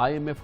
IMF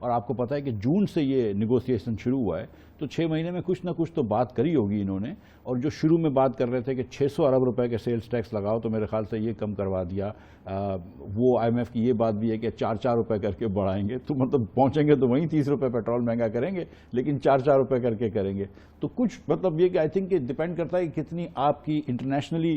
اور آپ کو پتہ ہے کہ جون سے یہ نیگوسیشن شروع ہوا ہے، تو 6 مہینے میں کچھ نہ کچھ تو بات کری ہوگی انہوں نے. اور جو شروع میں بات کر رہے تھے کہ 600 ارب روپے کے سیلز ٹیکس لگاؤ، تو میرے خیال سے یہ کم کروا دیا. وہ آئی ایم ایف کی یہ بات بھی ہے کہ 4 روپے کر کے بڑھائیں گے، تو مطلب پہنچیں گے تو وہیں 30 روپے پیٹرول مہنگا کریں گے، لیکن 4 روپے کر کے کریں گے. تو کچھ مطلب یہ کہ آئی تھنک کہ ڈپینڈ کرتا ہے کہ کتنی آپ کی انٹرنیشنلی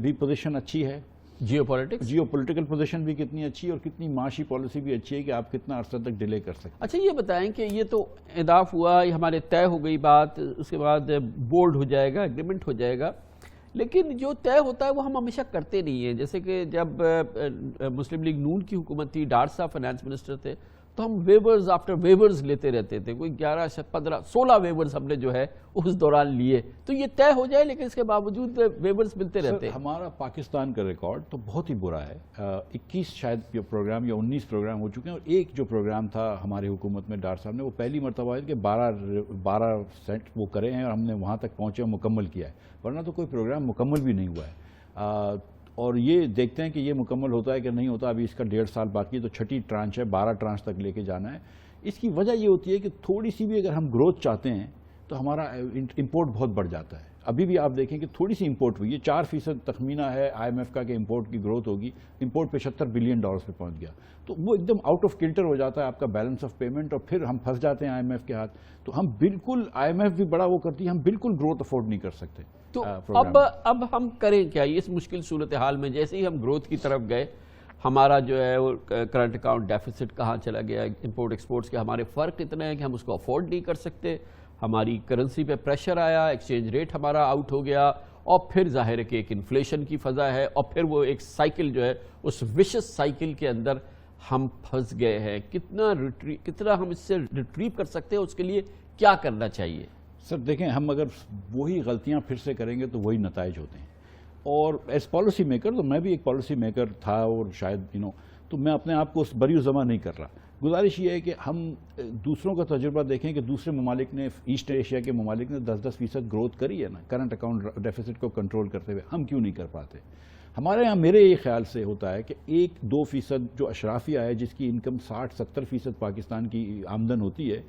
بھی پوزیشن اچھی ہے، جیو پولیٹیکل پوزیشن بھی کتنی اچھی ہے، اور کتنی معاشی پالیسی بھی اچھی ہے کہ آپ کتنا عرصہ تک ڈیلے کر سکتے ہیں. اچھا یہ بتائیں کہ یہ تو اہداف ہوا، یہ ہمارے طے ہو گئی بات، اس کے بعد بورڈ ہو جائے گا، اگریمنٹ ہو جائے گا، لیکن جو طے ہوتا ہے وہ ہم ہمیشہ کرتے نہیں ہیں. جیسے کہ جب مسلم لیگ نون کی حکومت تھی، ڈار صاحب فائنانس منسٹر تھے، تو ہم ویورز آفٹر ویورز لیتے رہتے تھے. کوئی 11 15 16 ویورز ہم نے جو ہے اس دوران لیے. تو یہ طے ہو جائے لیکن اس کے باوجود ویورز ملتے رہتے ہیں. ہمارا پاکستان کا ریکارڈ تو بہت ہی برا ہے. 21 شاید پروگرام یا 19 پروگرام ہو چکے ہیں، اور ایک جو پروگرام تھا ہماری حکومت میں ڈار صاحب نے، وہ پہلی مرتبہ ہے کہ 12 سینٹ وہ کرے ہیں، اور ہم نے وہاں تک پہنچے اور مکمل کیا ہے، ورنہ تو کوئی پروگرام مکمل بھی نہیں ہوا ہے. اور یہ دیکھتے ہیں کہ یہ مکمل ہوتا ہے کہ نہیں ہوتا. ابھی اس کا 1.5 سال باقی ہے، تو 6ٹھی ٹرانچ ہے، 12 ٹرانچ تک لے کے جانا ہے. اس کی وجہ یہ ہوتی ہے کہ تھوڑی سی بھی اگر ہم گروتھ چاہتے ہیں تو ہمارا امپورٹ بہت بڑھ جاتا ہے. ابھی بھی آپ دیکھیں کہ تھوڑی سی امپورٹ ہوئی ہے، 4% تخمینہ ہے آئی ایم ایف کا کہ امپورٹ کی گروتھ ہوگی. امپورٹ $75 بلین پہ پہنچ گیا، تو وہ ایک دم آؤٹ آف کلٹر ہو جاتا ہے آپ کا بیلنس آف پیمنٹ، اور پھر ہم پھنس جاتے ہیں آئی ایم ایف کے ہاتھ. تو ہم بالکل، آئی ایم ایف بھی بڑا وہ کرتی ہے، ہم بالکل گروتھ افورڈ نہیں کر سکتے. تو اب ہم کریں کیا اس مشکل صورتحال میں؟ جیسے ہی ہم گروتھ کی طرف گئے، ہمارا جو ہے وہ کرنٹ اکاؤنٹ ڈیفیسٹ کہاں چلا گیا، امپورٹ ایکسپورٹس کے ہمارے فرق اتنے ہیں کہ ہم اس کو افورڈ نہیں کر سکتے. ہماری کرنسی پہ پریشر آیا، ایکسچینج ریٹ ہمارا آؤٹ ہو گیا، اور پھر ظاہر ہے کہ ایک انفلیشن کی فضا ہے، اور پھر وہ ایک سائیکل جو ہے اس وشس سائیکل کے اندر ہم پھنس گئے ہیں. کتنا ہم اس سے ریٹریو کر سکتے ہیں، اس کے لیے کیا کرنا چاہیے؟ سر دیکھیں، ہم اگر وہی غلطیاں پھر سے کریں گے تو وہی نتائج ہوتے ہیں. اور ایز پالیسی میکر، تو میں بھی ایک پالیسی میکر تھا، اور شاید تو میں اپنے آپ کو اس بری جمع نہیں کر رہا. گزارش یہ ہے کہ ہم دوسروں کا تجربہ دیکھیں کہ دوسرے ممالک نے، ایسٹ ایشیا کے ممالک نے 10% گروتھ کری ہے نا کرنٹ اکاؤنٹ ڈیفیسٹ کو کنٹرول کرتے ہوئے. ہم کیوں نہیں کر پاتے؟ ہمارے یہاں میرے یہ خیال سے ہوتا ہے کہ 1-2% جو اشرافیہ ہے، جس کی انکم 60-70% پاکستان کی آمدن ہوتی ہے،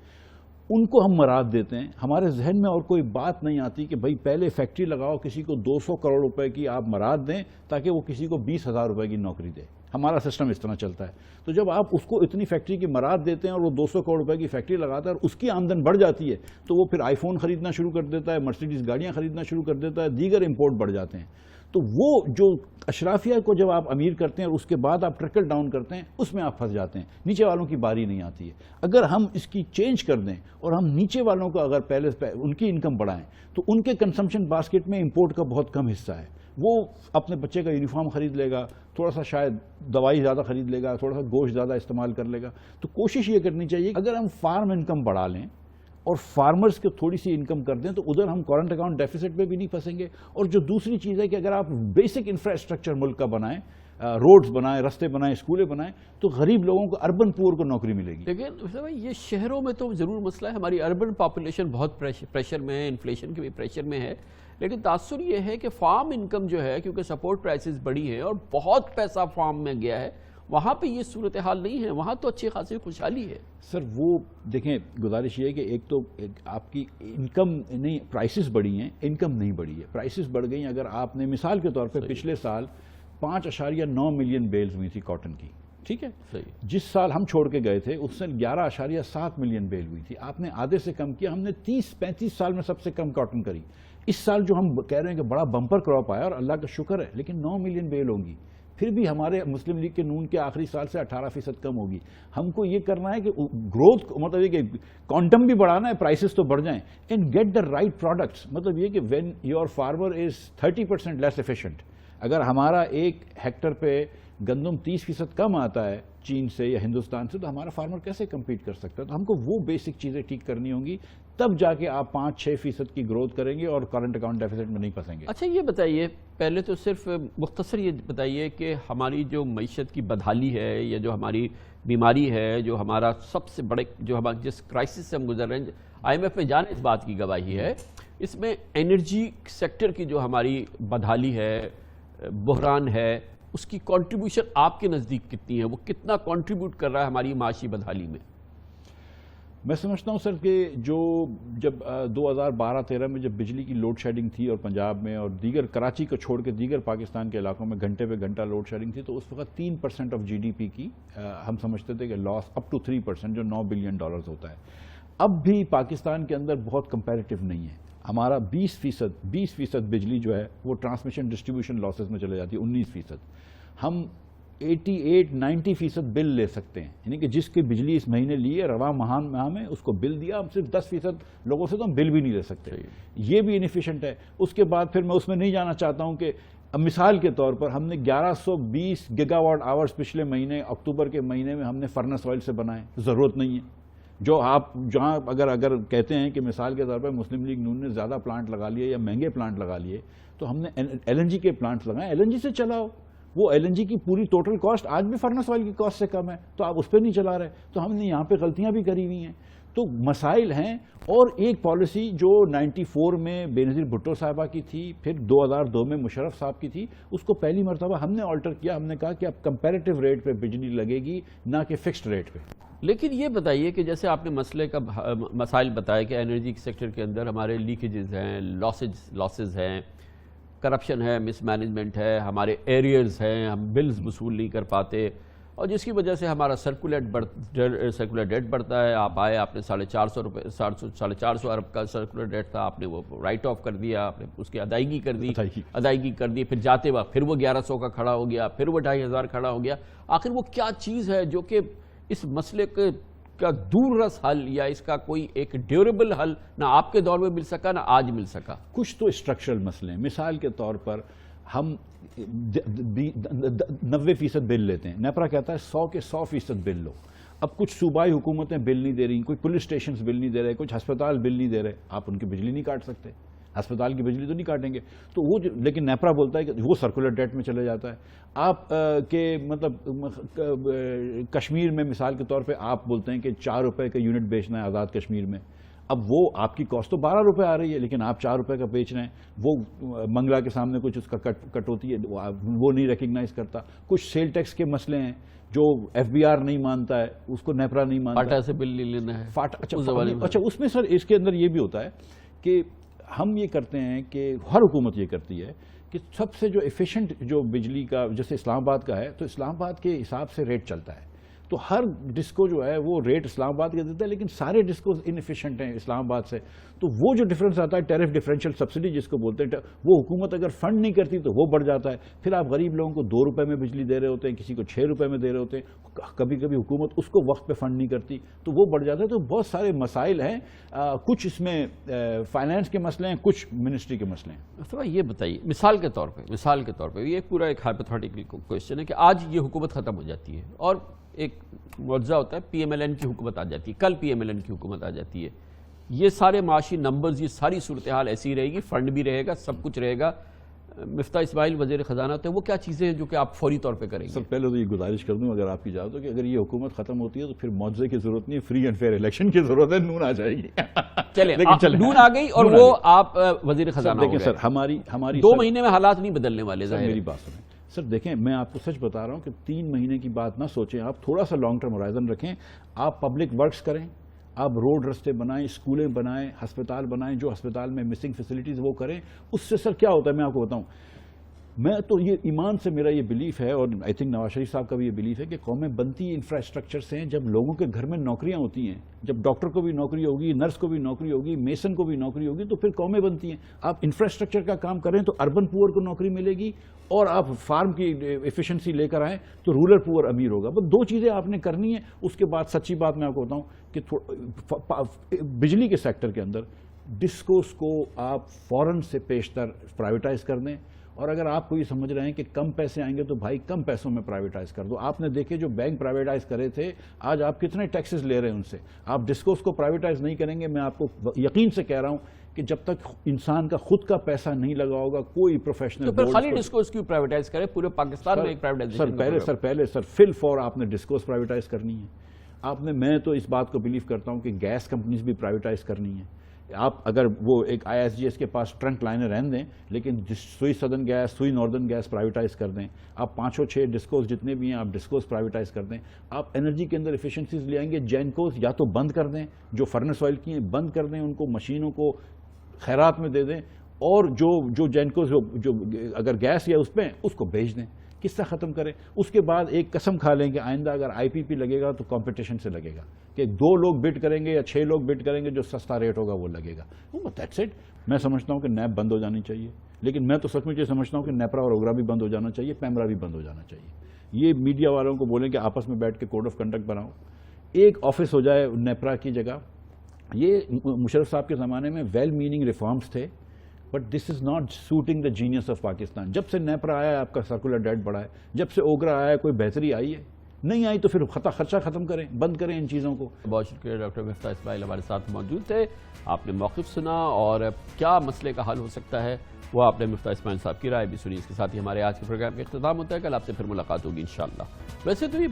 ان کو ہم مراد دیتے ہیں. ہمارے ذہن میں اور کوئی بات نہیں آتی کہ بھائی پہلے فیکٹری لگاؤ، کسی کو 200 کروڑ روپے کی آپ مراد دیں تاکہ وہ کسی کو 20,000 روپے کی نوکری دے. ہمارا سسٹم اس طرح چلتا ہے. تو جب آپ اس کو اتنی فیکٹری کی مراد دیتے ہیں اور وہ 200 کروڑ روپے کی فیکٹری لگاتا ہے اور اس کی آمدن بڑھ جاتی ہے، تو وہ پھر آئی فون خریدنا شروع کر دیتا ہے، مرسیڈیز گاڑیاں خریدنا شروع کر دیتا ہے، دیگر امپورٹ بڑھ جاتے ہیں. تو وہ جو اشرافیہ کو جب آپ امیر کرتے ہیں اور اس کے بعد آپ ٹرکل ڈاؤن کرتے ہیں، اس میں آپ پھنس جاتے ہیں. نیچے والوں کی باری نہیں آتی ہے. اگر ہم اس کی چینج کر دیں اور ہم نیچے والوں کو اگر پہلے ان کی انکم بڑھائیں، تو ان کے کنزمپشن باسکٹ میں امپورٹ کا بہت کم حصہ ہے. وہ اپنے بچے کا یونیفارم خرید لے گا، تھوڑا سا شاید دوائی زیادہ خرید لے گا، تھوڑا سا گوشت زیادہ استعمال کر لے گا. تو کوشش یہ کرنی چاہیے کہ اگر ہم فارم انکم بڑھا لیں اور فارمرز کو تھوڑی سی انکم کر دیں، تو ادھر ہم کرنٹ اکاؤنٹ ڈیفیسٹ پہ بھی نہیں پھنسیں گے. اور جو دوسری چیز ہے کہ اگر آپ بیسک انفراسٹرکچر ملک کا بنائیں، روڈز بنائیں، رستے بنائیں، اسکولیں بنائیں، تو غریب لوگوں کو، اربن پور کو نوکری ملے گی. لیکن یہ شہروں میں تو ضرور مسئلہ ہے. ہماری اربن پاپولیشن بہت پریشر میں ہے، انفلیشن کے بھی پریشر میں ہے. لیکن تاثر یہ ہے کہ فارم انکم جو ہے، کیونکہ سپورٹ پرائسز بڑی ہیں اور بہت پیسہ فارم میں گیا ہے، وہاں پہ یہ صورتحال نہیں ہے. وہاں تو اچھی خاصی خوشحالی ہے. سر وہ دیکھیں، گزارش یہ ہے کہ ایک تو آپ کی انکم نہیں، پرائسز بڑھی ہیں، انکم نہیں بڑھی ہے. پرائسز بڑھ گئی ہیں. اگر آپ نے مثال کے طور پہ پچھلے سال 5.9 ملین بیلز ہوئی تھی کاٹن کی، ٹھیک ہے، جس سال ہم چھوڑ کے گئے تھے اس سے 11.7 ملین بیل ہوئی تھی. آپ نے آدھے سے کم کیا. ہم نے 30-35 سال میں سب سے کم کاٹن کری. اس سال جو ہم کہہ رہے ہیں کہ بڑا بمپر کراپ آیا اور اللہ کا شکر ہے، لیکن 9 ملین بیل ہوں گی. پھر بھی ہمارے مسلم لیگ کے نون کے آخری سال سے 18% کم ہوگی. ہم کو یہ کرنا ہے کہ گروتھ، مطلب یہ کہ کوانٹم بھی بڑھانا ہے، پرائسز تو بڑھ جائیں، and get the right products. مطلب یہ کہ when your farmer is 30% less efficient. اگر ہمارا 1 ہیکٹر پہ گندم 30% کم آتا ہے چین سے یا ہندوستان سے، تو ہمارا فارمر کیسے کمپیٹ کر سکتا ہے؟ تو ہم کو وہ بیسک چیزیں ٹھیک کرنی ہوں گی، تب جا کے آپ 5-6% کی گروتھ کریں گے اور کرنٹ اکاؤنٹ ڈیفیسٹ میں نہیں پھنسیں گے. اچھا یہ بتائیے، پہلے تو صرف مختصر یہ بتائیے کہ ہماری جو معیشت کی بدحالی ہے یا جو ہماری بیماری ہے، جو ہمارا سب سے بڑے، جو ہمارا جس کرائسس سے ہم گزر رہے ہیں، آئی ایم ایف میں جانے اس بات کی گواہی ہے، اس میں انرجی سیکٹر کی جو ہماری بدحالی ہے، بحران ہے، اس کی کنٹریبیوشن آپ کے نزدیک کتنی ہے؟ وہ کتنا کنٹریبیوٹ کر رہا ہے ہماری معاشی بدحالی میں؟ میں سمجھتا ہوں سر کہ جو جب 2012-13 میں جب بجلی کی لوڈ شیڈنگ تھی اور پنجاب میں اور دیگر کراچی کو چھوڑ کے دیگر پاکستان کے علاقوں میں گھنٹے پہ گھنٹہ لوڈ شیڈنگ تھی تو اس وقت 3% آف جی ڈی پی کی ہم سمجھتے تھے کہ لاس اپ ٹو 3% جو $9 بلین ہوتا ہے. اب بھی پاکستان کے اندر بہت کمپیریٹیو نہیں ہے. ہمارا 20% بجلی جو ہے وہ ٹرانسمیشن ڈسٹریبیوشن لاسز میں چلے جاتی ہے. 19% ہم 88-90% بل لے سکتے ہیں, یعنی کہ جس کی بجلی اس مہینے لی ہے رواں ماہ میں اس کو بل دیا, ہم صرف 10% لوگوں سے تو ہم بل بھی نہیں لے سکتے. یہ بھی انیفیشنٹ ہے. اس کے بعد پھر میں اس میں نہیں جانا چاہتا ہوں کہ مثال کے طور پر ہم نے 1120 گیگا واٹ آورز پچھلے مہینے اکتوبر کے مہینے میں ہم نے فرنس آئل سے بنائے. ضرورت نہیں ہے. جو آپ جہاں اگر کہتے ہیں کہ مثال کے طور پر مسلم لیگ نون نے زیادہ پلانٹ لگا لیے یا مہنگے پلانٹ لگا لیے, تو ہم نے ایل این جی کے پلانٹ لگائے. ایل این جی سے چلاؤ. وہ ایل این جی کی پوری ٹوٹل کاسٹ آج بھی فرنس آئل کی کاسٹ سے کم ہے, تو آپ اس پہ نہیں چلا رہے. تو ہم نے یہاں پہ غلطیاں بھی کری ہوئی ہیں. تو مسائل ہیں. اور ایک پالیسی جو 94 میں بے نظیر بھٹو صاحبہ کی تھی, پھر 2002 میں مشرف صاحب کی تھی, اس کو پہلی مرتبہ ہم نے آلٹر کیا. ہم نے کہا کہ اب کمپیریٹیو ریٹ پہ بجلی لگے گی, نہ کہ فکسڈ ریٹ پہ. لیکن یہ بتائیے کہ جیسے آپ نے مسئلے کا مسائل بتائے کہ انرجی سیکٹر کے اندر ہمارے لیکیجز ہیں, لاسز ہیں, کرپشن ہے, مس مینجمنٹ ہے, ہمارے ایریئرز ہیں, ہم بلز وصول نہیں کر پاتے, اور جس کی وجہ سے ہمارا سرکولر ڈیٹ بڑھتا ہے. آپ آئے, آپ نے 450 ارب کا سرکولر ڈیٹ تھا, آپ نے وہ رائٹ آف کر دیا, آپ نے اس کی ادائیگی کر دی, پھر جاتے وقت پھر وہ 1100 کا کھڑا ہو گیا, پھر وہ 2500 کھڑا ہو گیا. آخر وہ کیا چیز ہے جو کہ اس مسئلے کا دور رس حل یا اس کا کوئی ایک ڈیوریبل حل نہ آپ کے دور میں مل سکا نہ آج مل سکا؟ کچھ تو اسٹرکچرل مسئلے ہیں. مثال کے طور پر ہم 90% بل لیتے ہیں. نیپرا کہتا ہے 100 کے 100% بل لو. اب کچھ صوبائی حکومتیں بل نہیں دے رہی, کوئی پولیس اسٹیشنز بل نہیں دے رہے, کچھ ہسپتال بل نہیں دے رہے. آپ ان کی بجلی نہیں کاٹ سکتے, ہسپتال کی بجلی تو نہیں کاٹیں گے. تو وہ لیکن نیپرا بولتا ہے کہ وہ سرکولر ڈیٹ میں چلے جاتا ہے. آپ کے مطلب کشمیر میں مثال کے طور پہ آپ بولتے ہیں کہ 4 روپے کا یونٹ بیچنا ہے آزاد کشمیر میں. اب وہ آپ کی کاسٹ تو 12 روپے آ رہی ہے, لیکن آپ 4 روپے کا بیچ رہے ہیں. وہ منگلا کے سامنے کچھ اس کا کٹ ہوتی ہے, وہ نہیں ریکگنائز کرتا. کچھ سیل ٹیکس کے مسئلے ہیں جو ایف بی آر نہیں مانتا ہے, اس کو نیپرا نہیں مانتا. فاٹا سے بل نہیں لینا ہے. اچھا اس میں سر اس کے اندر یہ بھی ہوتا ہے کہ ہم یہ کرتے ہیں کہ ہر حکومت یہ کرتی ہے کہ سب سے جو ایفیشنٹ جو بجلی کا, جیسے اسلام آباد کا ہے تو اسلام آباد کے حساب سے ریٹ چلتا ہے. تو ہر ڈسکو جو ہے وہ ریٹ اسلام آباد کا دیتا ہے, لیکن سارے ڈسکوز انیفیشنٹ ہیں اسلام آباد سے. تو وہ جو ڈفرینس آتا ہے ٹیرف ڈفرینشیل سبسڈی جس کو بولتے ہیں, وہ حکومت اگر فنڈ نہیں کرتی تو وہ بڑھ جاتا ہے. پھر آپ غریب لوگوں کو 2 روپے میں بجلی دے رہے ہوتے ہیں, کسی کو 6 روپے میں دے رہے ہوتے ہیں. کبھی کبھی حکومت اس کو وقت پہ فنڈ نہیں کرتی تو وہ بڑھ جاتا ہے. تو بہت سارے مسائل ہیں. کچھ اس میں فائنانس کے مسئلے ہیں, کچھ منسٹری کے مسئلے ہیں. صبح یہ بتائیے مثال کے طور پہ یہ پورا ایک ہائپوتھیٹیکل کوشچن ہے کہ آج یہ حکومت ختم ہو جاتی ہے اور ایک معجزہ ہوتا ہے, پی ایم ایل این کی حکومت آ جاتی ہے, کل پی ایم ایل این کی حکومت آ جاتی ہے. یہ سارے معاشی نمبرز, یہ ساری صورتحال ایسی رہے گی, فنڈ بھی رہے گا, سب کچھ رہے گا. مفتاح اسماعیل وزیر خزانہ تھے, وہ کیا چیزیں ہیں جو کہ آپ فوری طور پہ کریں گے؟ سر پہلے تو یہ گزارش کر دوں اگر آپ کی اجازت ہو کہ اگر یہ حکومت ختم ہوتی ہے تو پھر معجزے کی ضرورت نہیں, فری اینڈ فیئر الیکشن کی ضرورت ہے. نون آ جائے گی. چلیں نون آ گئی اور وہ آپ وزیر خزانہ ہو گئے. سر ہماری 2 مہینے میں حالات نہیں بدلنے والے. میری بات سنیں سر, دیکھیں میں آپ کو سچ بتا رہا ہوں کہ 3 مہینے کی بات نہ سوچیں آپ, تھوڑا سا لانگ ٹرم ہورائزن رکھیں. آپ پبلک ورکس کریں, آپ روڈ رستے بنائیں, اسکولیں بنائیں, ہسپتال بنائیں, جو ہسپتال میں مسنگ فیسلٹیز وہ کریں. اس سے سر کیا ہوتا ہے میں آپ کو بتاؤں. میں تو یہ ایمان سے میرا یہ بلیف ہے, اور آئی تھنک نواز شریف صاحب کا بھی یہ بلیف ہے کہ قومیں بنتی انفراسٹرکچر سے ہیں جب لوگوں کے گھر میں نوکریاں ہوتی ہیں. جب ڈاکٹر کو بھی نوکری ہوگی, نرس کو بھی نوکری ہوگی, میسن کو بھی نوکری ہوگی, تو پھر قومیں بنتی ہیں. آپ انفراسٹرکچر کا کام کریں تو اربن پور کو نوکری ملے گی, اور آپ فارم کی ایفیشنسی لے کر آئیں تو رورل پور امیر ہوگا. بس 2 چیزیں آپ نے کرنی ہیں. اس کے بعد سچی بات میں آپ کو بتاؤں کہ بجلی کے سیکٹر کے اندر ڈسکوز کو آپ فوراً سے پیشتر پرائیویٹائز کر دیں. اور اگر آپ کو یہ سمجھ رہے ہیں کہ کم پیسے آئیں گے تو بھائی کم پیسوں میں پرائیویٹائز کر دو. آپ نے دیکھے جو بینک پرائیویٹائز کرے تھے, آج آپ کتنے ٹیکسز لے رہے ہیں ان سے. آپ ڈسکوز کو پرائیویٹائز نہیں کریں گے, میں آپ کو یقین سے کہہ رہا ہوں کہ جب تک انسان کا خود کا پیسہ نہیں لگا ہوگا کوئی پروفیشنل. تو پھر خالی ڈسکوز کیوں پرائیویٹائز کرے, پورے پاکستان میں ایک پرائیویٹائزیشن. پہلے فل فور آپ نے ڈسکوز پرائیویٹائز کرنی ہے. آپ نے, میں تو اس بات کو بلیو کرتا ہوں کہ گیس کمپنیز بھی پرائیویٹائز کرنی ہے, آپ اگر وہ ایک ISGS کے پاس ٹرنک لائنیں رہن دیں لیکن سوئی سدرن گیس سوئی ناردرن گیس پرائیویٹائز کر دیں, آپ 5-6 ڈسکوز جتنے بھی ہیں آپ ڈسکوز پرائیویٹائز کر دیں, آپ انرجی کے اندر ایفیشنسیز لے آئیں گے. جینکوز یا تو بند کر دیں, جو فرنس آئل کی ہیں بند کر دیں, ان کو مشینوں کو خیرات میں دے دیں, اور جو جینکوز جو اگر گیس یا اس پہ اس کو بیچ دیں, قصہ ختم کریں. اس کے بعد ایک قسم کھا لیں کہ آئندہ اگر IPP لگے گا تو کمپٹیشن سے لگے گا, کہ 2 لوگ بٹ کریں گے یا 6 لوگ بٹ کریں گے, جو سستا ریٹ ہوگا وہ لگے گا. That's it. میں سمجھتا ہوں کہ نیب بند ہو جانی چاہیے, لیکن میں تو سچ مچ یہ سمجھتا ہوں کہ نیپرا اور اوگرا بھی بند ہو جانا چاہیے, پیمرا بھی بند ہو جانا چاہیے. یہ میڈیا والوں کو بولیں کہ آپس میں بیٹھ کے کوڈ آف کنڈکٹ بناؤ, ایک آفس ہو جائے نیپرا کی جگہ. یہ مشرف صاحب کے زمانے میں ویل میننگ ریفارمز تھے, but this is not suiting the genius of Pakistan. جب سے نیپرا آیا ہے آپ کا سرکولر ڈیٹ بڑھا ہے, جب سے اوگرا آیا ہے کوئی بہتری آئی ہے؟ نہیں آئی. تو پھر خرچہ ختم کریں, بند کریں ان چیزوں کو. بہت شکریہ ڈاکٹر مفتاح اسماعیل ہمارے ساتھ موجود تھے. آپ نے موقف سنا اور کیا مسئلے کا حل ہو سکتا ہے وہ آپ نے مفتاح اسماعیل صاحب کی رائے بھی سنی. اس کے ساتھ ہی ہمارے آج کے پروگرام کا اختتام ہوتا ہے. کل آپ سے پھر ملاقات ہوگی انشاءاللہ. ویسے تو یہ